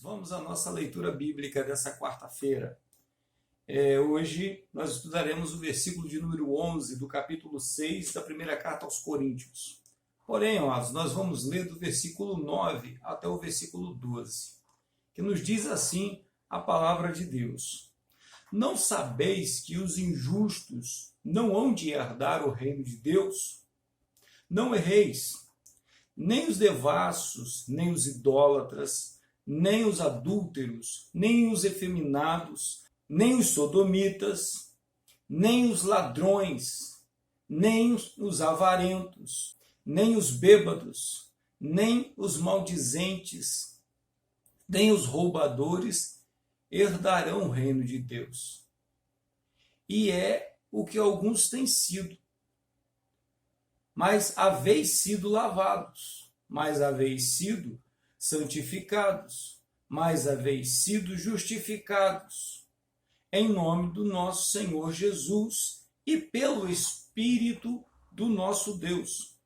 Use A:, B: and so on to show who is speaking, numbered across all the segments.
A: Vamos à nossa leitura bíblica dessa quarta-feira. Hoje nós estudaremos o versículo de número 11 do capítulo 6 da primeira carta aos Coríntios. Porém, amados, nós vamos ler do versículo 9 até o versículo 12, que nos diz assim a palavra de Deus. Não sabeis que os injustos não hão de herdar o reino de Deus? Não erreis, nem os devassos, nem os idólatras, nem os adúlteros, nem os efeminados, nem os sodomitas, nem os ladrões, nem os avarentos, nem os bêbados, nem os maldizentes, nem os roubadores herdarão o reino de Deus. E é o que alguns têm sido. Mas haveis sido lavados, mas haveis sido santificados, mas haveis sido justificados, em nome do nosso Senhor Jesus e pelo Espírito do nosso Deus.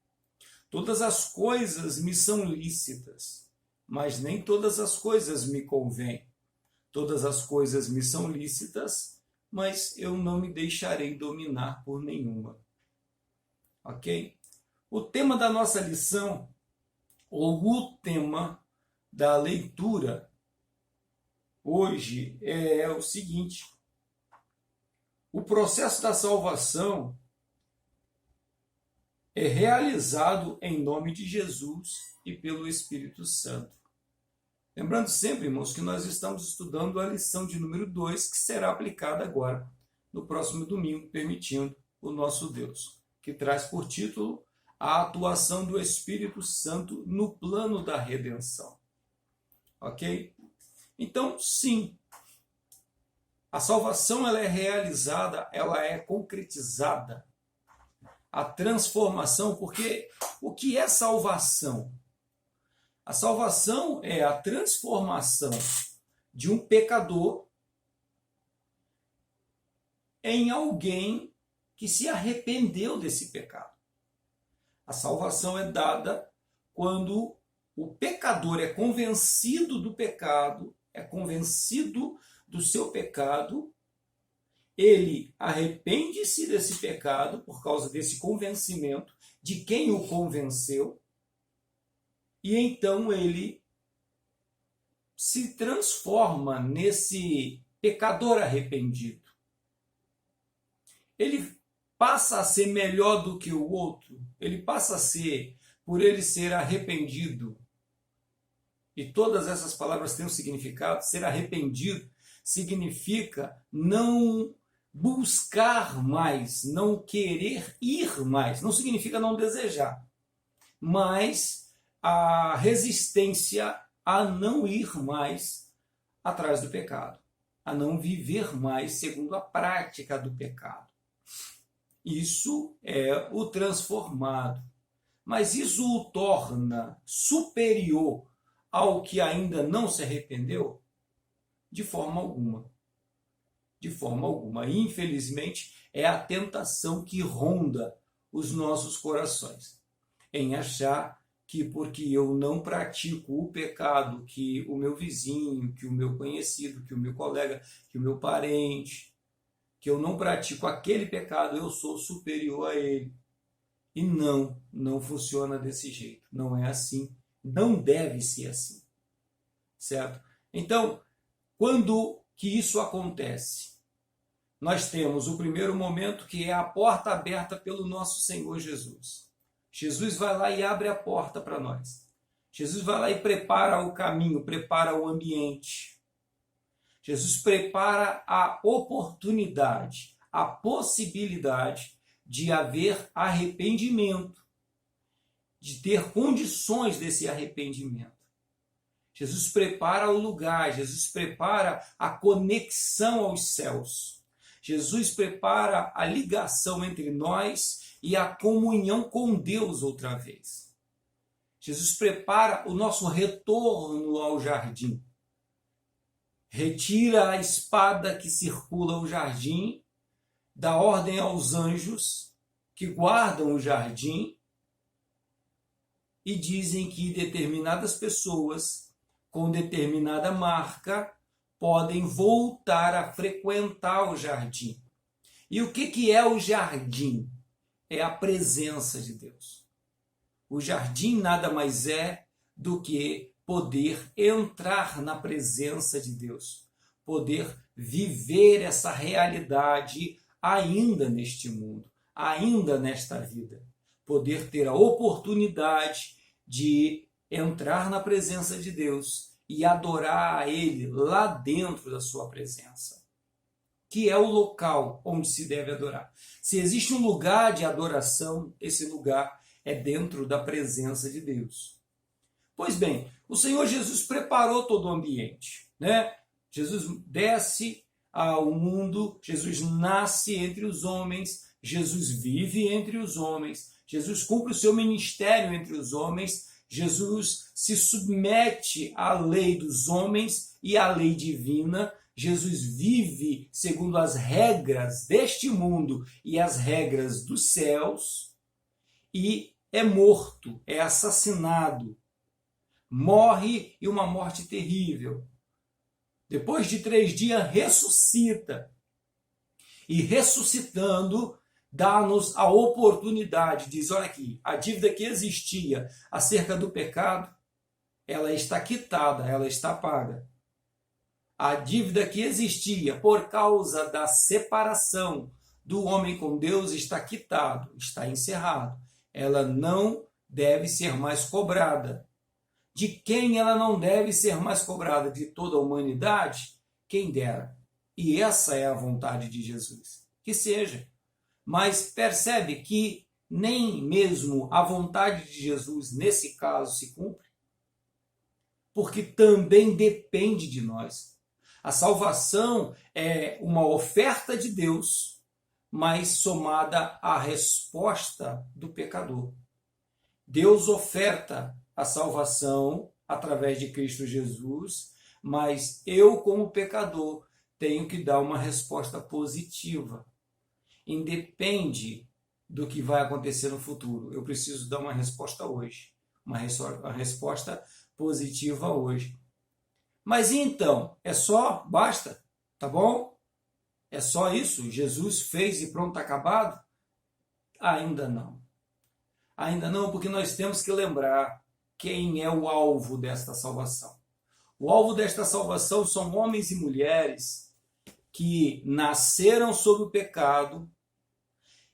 A: Todas as coisas me são lícitas, mas nem todas as coisas me convêm. Todas as coisas me são lícitas, mas eu não me deixarei dominar por nenhuma. Ok? O tema da nossa lição, ou o tema da leitura, hoje é o seguinte: o processo da salvação é realizado em nome de Jesus e pelo Espírito Santo. Lembrando sempre, irmãos, que nós estamos estudando a lição de número 2, que será aplicada agora, no próximo domingo, permitindo o nosso Deus, que traz por título a atuação do Espírito Santo no plano da redenção. Ok? Então, sim, a salvação ela é realizada, ela é concretizada. A transformação, porque o que é salvação? A salvação é a transformação de um pecador em alguém que se arrependeu desse pecado. A salvação é dada quando o pecador é convencido do pecado, é convencido do seu pecado, ele arrepende-se desse pecado por causa desse convencimento de quem o convenceu, e então ele se transforma nesse pecador arrependido. Ele passa a ser melhor do que o outro, ele passa a ser, por ele ser arrependido, e todas essas palavras têm um significado. Ser arrependido significa não buscar mais, não querer ir mais, não significa não desejar, mas a resistência a não ir mais atrás do pecado, a não viver mais segundo a prática do pecado. Isso é o transformado. Mas isso o torna superior ao que ainda não se arrependeu? De forma alguma. De forma alguma. Infelizmente, é a tentação que ronda os nossos corações, em achar que porque eu não pratico o pecado que o meu vizinho, que o meu conhecido, que o meu colega, que o meu parente, que eu não pratico aquele pecado, eu sou superior a ele. E não funciona desse jeito. Não é assim. Não deve ser assim. Certo? Então, quando que isso acontece? Nós temos o primeiro momento, que é a porta aberta pelo nosso Senhor Jesus. Jesus vai lá e abre a porta para nós. Jesus vai lá e prepara o caminho, prepara o ambiente. Jesus prepara a oportunidade, a possibilidade de haver arrependimento, de ter condições desse arrependimento. Jesus prepara o lugar, Jesus prepara a conexão aos céus. Jesus prepara a ligação entre nós e a comunhão com Deus outra vez. Jesus prepara o nosso retorno ao jardim. Retira a espada que circula o jardim, dá ordem aos anjos que guardam o jardim e dizem que determinadas pessoas com determinada marca podem voltar a frequentar o jardim. E o que é o jardim? É a presença de Deus. O jardim nada mais é do que poder entrar na presença de Deus, poder viver essa realidade ainda neste mundo, ainda nesta vida, poder ter a oportunidade de entrar na presença de Deus e adorar a Ele lá dentro da sua presença, que é o local onde se deve adorar. Se existe um lugar de adoração, esse lugar é dentro da presença de Deus. Pois bem, o Senhor Jesus preparou todo o ambiente, né? Jesus desce ao mundo, Jesus nasce entre os homens, Jesus vive entre os homens, Jesus cumpre o seu ministério entre os homens, Jesus se submete à lei dos homens e à lei divina, Jesus vive segundo as regras deste mundo e as regras dos céus e é morto, é assassinado, morre e uma morte terrível. Depois de 3 dias ressuscita e ressuscitando dá-nos a oportunidade, diz, olha aqui, a dívida que existia acerca do pecado, ela está quitada, ela está paga. A dívida que existia por causa da separação do homem com Deus está quitado, está encerrado. Ela não deve ser mais cobrada. De quem ela não deve ser mais cobrada? De toda a humanidade? Quem dera. E essa é a vontade de Jesus. Que seja. Mas percebe que nem mesmo a vontade de Jesus, nesse caso, se cumpre? Porque também depende de nós. A salvação é uma oferta de Deus, mas somada à resposta do pecador. Deus oferta a salvação através de Cristo Jesus, mas eu, como pecador, tenho que dar uma resposta positiva. Independe do que vai acontecer no futuro. Eu preciso dar uma resposta hoje, uma resposta positiva hoje. Mas então, é só? Basta? Tá bom? É só isso? Jesus fez e pronto, está acabado? Ainda não. Ainda não, porque nós temos que lembrar quem é o alvo desta salvação. O alvo desta salvação são homens e mulheres que nasceram sob o pecado,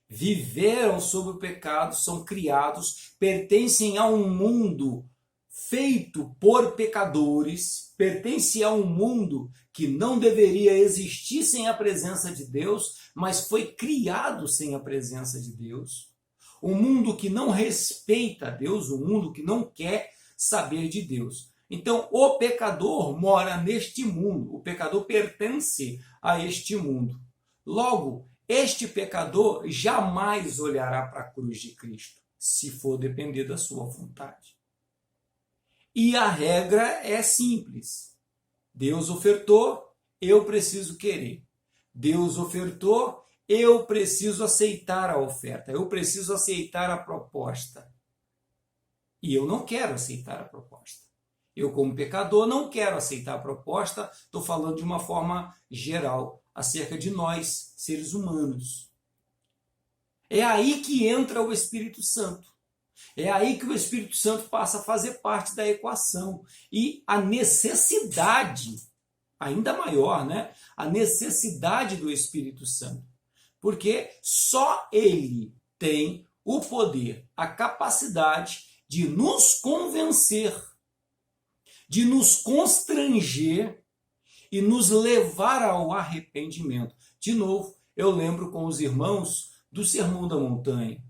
A: viveram sob o pecado, são criados, pertencem a um mundo feito por pecadores, pertencem a um mundo que não deveria existir sem a presença de Deus, mas foi criado sem a presença de Deus. Um mundo que não respeita a Deus, um mundo que não quer saber de Deus. Então, o pecador mora neste mundo, o pecador pertence a este mundo. Logo, este pecador jamais olhará para a cruz de Cristo, se for depender da sua vontade. E a regra é simples. Deus ofertou, eu preciso querer. Deus ofertou, eu preciso aceitar a oferta, eu preciso aceitar a proposta. E eu não quero aceitar a proposta. Eu, como pecador, não quero aceitar a proposta, estou falando de uma forma geral, acerca de nós, seres humanos. É aí que entra o Espírito Santo. É aí que o Espírito Santo passa a fazer parte da equação. E a necessidade, ainda maior, né? A necessidade do Espírito Santo. Porque só ele tem o poder, a capacidade de nos convencer, de nos constranger e nos levar ao arrependimento. De novo, eu lembro com os irmãos do Sermão da Montanha.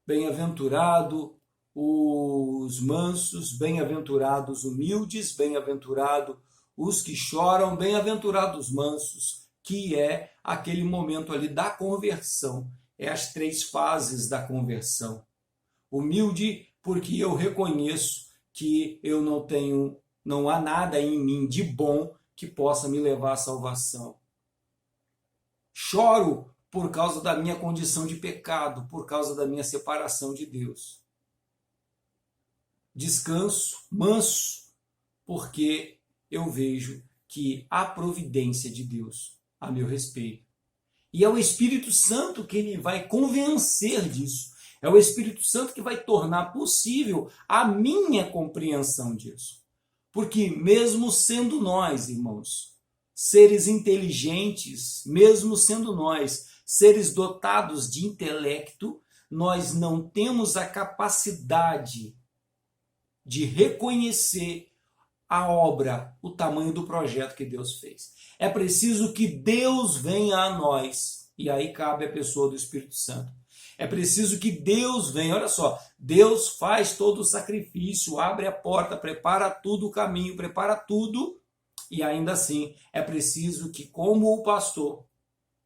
A: Bem-aventurado os mansos, bem-aventurados os humildes, bem-aventurados os que choram, bem-aventurados os mansos, que é aquele momento ali da conversão. É as 3 fases da conversão. Humilde, porque eu reconheço que eu não há nada em mim de bom que possa me levar à salvação. Choro por causa da minha condição de pecado, por causa da minha separação de Deus. Descanso, manso, porque eu vejo que há providência de Deus a meu respeito. E é o Espírito Santo que ele vai convencer disso. É o Espírito Santo que vai tornar possível a minha compreensão disso. Porque mesmo sendo nós, irmãos, seres inteligentes, mesmo sendo nós seres dotados de intelecto, nós não temos a capacidade de reconhecer a obra, o tamanho do projeto que Deus fez. É preciso que Deus venha a nós, e aí cabe a pessoa do Espírito Santo. É preciso que Deus venha, olha só, Deus faz todo o sacrifício, abre a porta, prepara tudo o caminho, prepara tudo, e ainda assim é preciso que, como o pastor,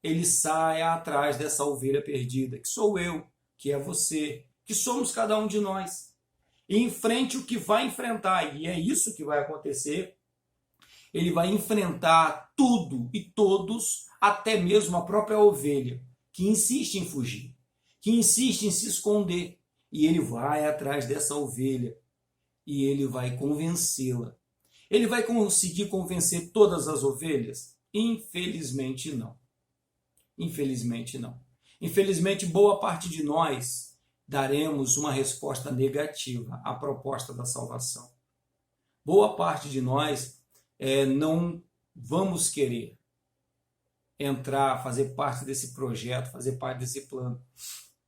A: ele saia atrás dessa ovelha perdida, que sou eu, que é você, que somos cada um de nós. E enfrente o que vai enfrentar, e é isso que vai acontecer. Ele vai enfrentar tudo e todos, até mesmo a própria ovelha, que insiste em fugir, que insiste em se esconder. E ele vai atrás dessa ovelha e ele vai convencê-la. Ele vai conseguir convencer todas as ovelhas? Infelizmente não. Infelizmente não. Infelizmente, boa parte de nós daremos uma resposta negativa à proposta da salvação. Boa parte de nós não vamos querer entrar, fazer parte desse projeto, fazer parte desse plano.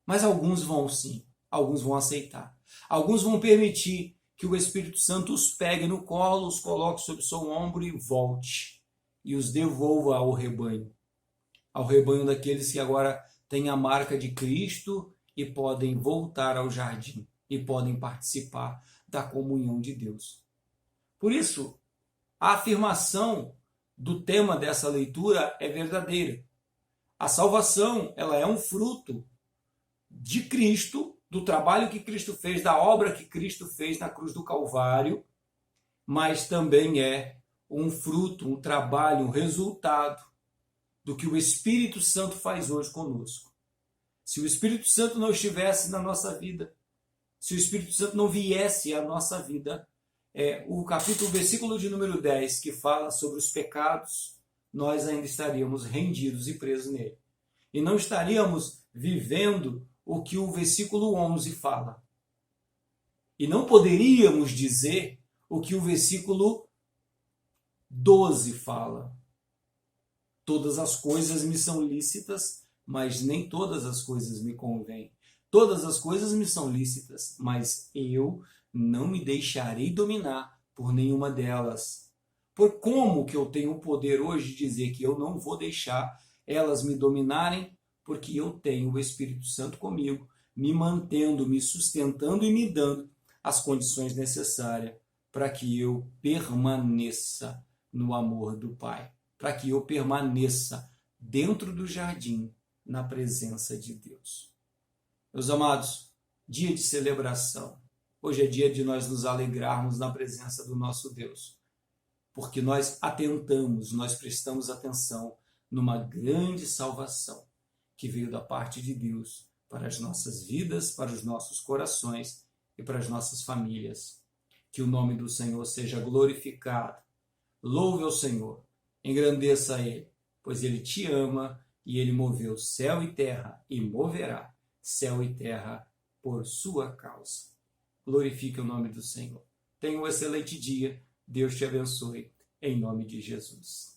A: Mas alguns vão sim, alguns vão aceitar. Alguns vão permitir que o Espírito Santo os pegue no colo, os coloque sobre o seu ombro e volte. E os devolva ao rebanho daqueles que agora têm a marca de Cristo e podem voltar ao jardim e podem participar da comunhão de Deus. Por isso, a afirmação do tema dessa leitura é verdadeira. A salvação, ela é um fruto de Cristo, do trabalho que Cristo fez, da obra que Cristo fez na cruz do Calvário, mas também é um fruto, um trabalho, um resultado do que o Espírito Santo faz hoje conosco. Se o Espírito Santo não estivesse na nossa vida, se o Espírito Santo não viesse à nossa vida, o versículo de número 10, que fala sobre os pecados, nós ainda estaríamos rendidos e presos nele. E não estaríamos vivendo o que o versículo 11 fala. E não poderíamos dizer o que o versículo 12 fala. Todas as coisas me são lícitas, mas nem todas as coisas me convêm. Todas as coisas me são lícitas, mas eu não me deixarei dominar por nenhuma delas. Por como que eu tenho o poder hoje de dizer que eu não vou deixar elas me dominarem? Porque eu tenho o Espírito Santo comigo, me mantendo, me sustentando e me dando as condições necessárias para que eu permaneça no amor do Pai, para que eu permaneça dentro do jardim, na presença de Deus. Meus amados, dia de celebração. Hoje é dia de nós nos alegrarmos na presença do nosso Deus, porque nós atentamos, nós prestamos atenção numa grande salvação que veio da parte de Deus para as nossas vidas, para os nossos corações e para as nossas famílias. Que o nome do Senhor seja glorificado. Louve ao Senhor, engrandeça a Ele, pois Ele te ama e Ele moveu céu e terra e moverá céu e terra por sua causa. Glorifique o nome do Senhor. Tenha um excelente dia. Deus te abençoe. Em nome de Jesus.